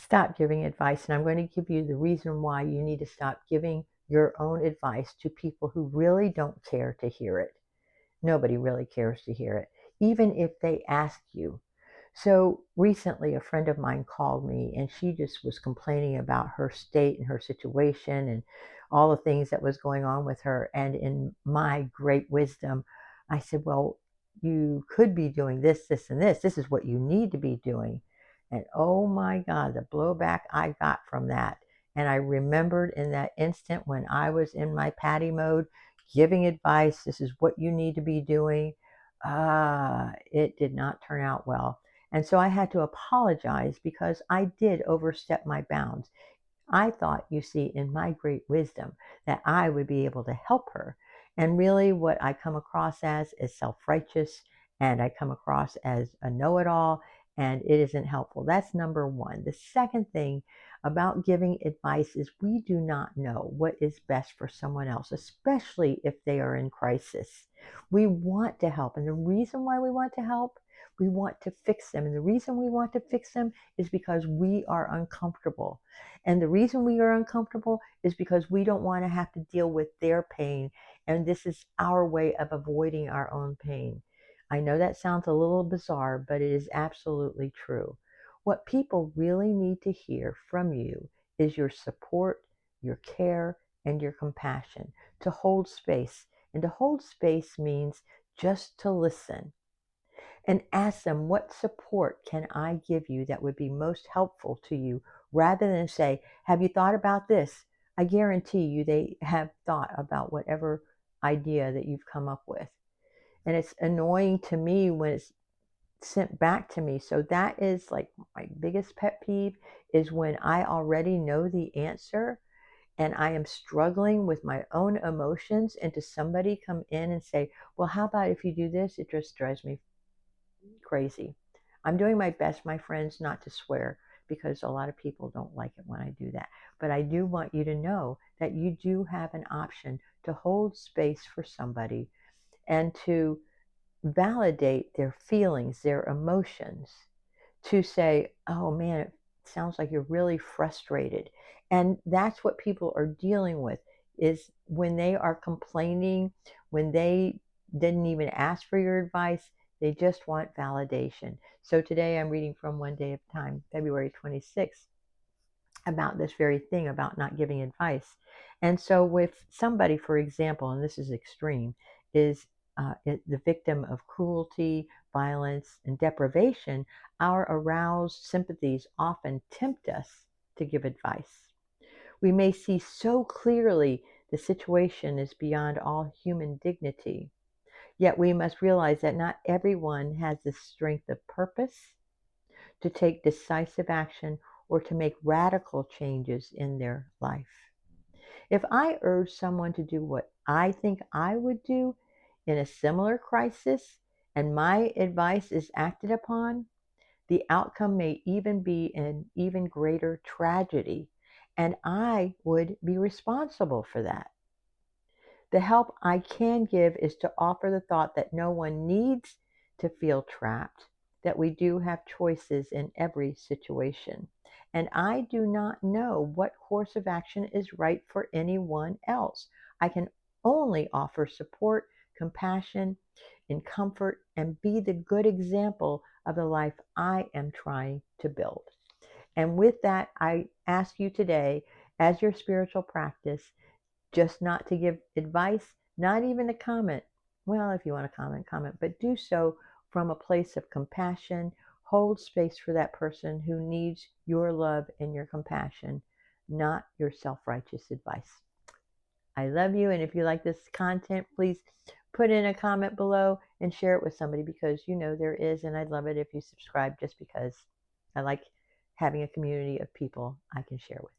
stop giving advice. And I'm going to give you the reason why you need to stop giving your own advice to people who really don't care to hear it. Nobody really cares to hear it, even if they ask you. So recently, a friend of mine called me and she just was complaining about her state and her situation and all the things that was going on with her. And in my great wisdom, I said, well, you could be doing this, this, and this. This is what you need to be doing. And oh my God, the blowback I got from that. And I remembered in that instant when I was in my Patty mode, giving advice, this is what you need to be doing. It did not turn out well. And so I had to apologize because I did overstep my bounds. I thought, you see, in my great wisdom, that I would be able to help her. And really, what I come across as is self righteous, and I come across as a know it all, and it isn't helpful. That's number one. The second thing about giving advice is we do not know what is best for someone else, especially if they are in crisis. We want to help, and the reason why we want to help, we want to fix them. And the reason we want to fix them is because we are uncomfortable. And the reason we are uncomfortable is because we don't want to have to deal with their pain. And this is our way of avoiding our own pain. I know that sounds a little bizarre, but it is absolutely true. What people really need to hear from you is your support, your care, and your compassion, to hold space. And to hold space means just to listen and ask them, what support can I give you that would be most helpful to you, rather than say, have you thought about this? I guarantee you they have thought about whatever idea that you've come up with. And it's annoying to me when it's sent back to me. So that is like my biggest pet peeve, is when I already know the answer and I am struggling with my own emotions, and to somebody come in and say, well, how about if you do this? It just drives me crazy. I'm doing my best, my friends, not to swear, because a lot of people don't like it when I do that. But I do want you to know that you do have an option to hold space for somebody and to validate their feelings, their emotions, to say, oh man, it sounds like you're really frustrated. And that's what people are dealing with, is when they are complaining, when they didn't even ask for your advice, they just want validation. So today I'm reading from One Day at a Time, February 26th, about this very thing, about not giving advice. And so with somebody, for example, and this is extreme, is the victim of cruelty, violence, and deprivation, our aroused sympathies often tempt us to give advice. We may see so clearly the situation is beyond all human dignity, yet we must realize that not everyone has the strength of purpose to take decisive action or to make radical changes in their life. If I urge someone to do what I think I would do in a similar crisis, and my advice is acted upon, the outcome may even be an even greater tragedy, and I would be responsible for that. The help I can give is to offer the thought that no one needs to feel trapped, that we do have choices in every situation. And I do not know what course of action is right for anyone else. I can only offer support, compassion, and comfort, and be the good example of the life I am trying to build. And with that, I ask you today, as your spiritual practice, just not to give advice, not even to comment. Well, if you want to comment, comment, but do so from a place of compassion. Hold space for that person who needs your love and your compassion, not your self-righteous advice. I love you, and if you like this content, please put in a comment below and share it with somebody, because you know there is, and I'd love it if you subscribe, just because I like having a community of people I can share with.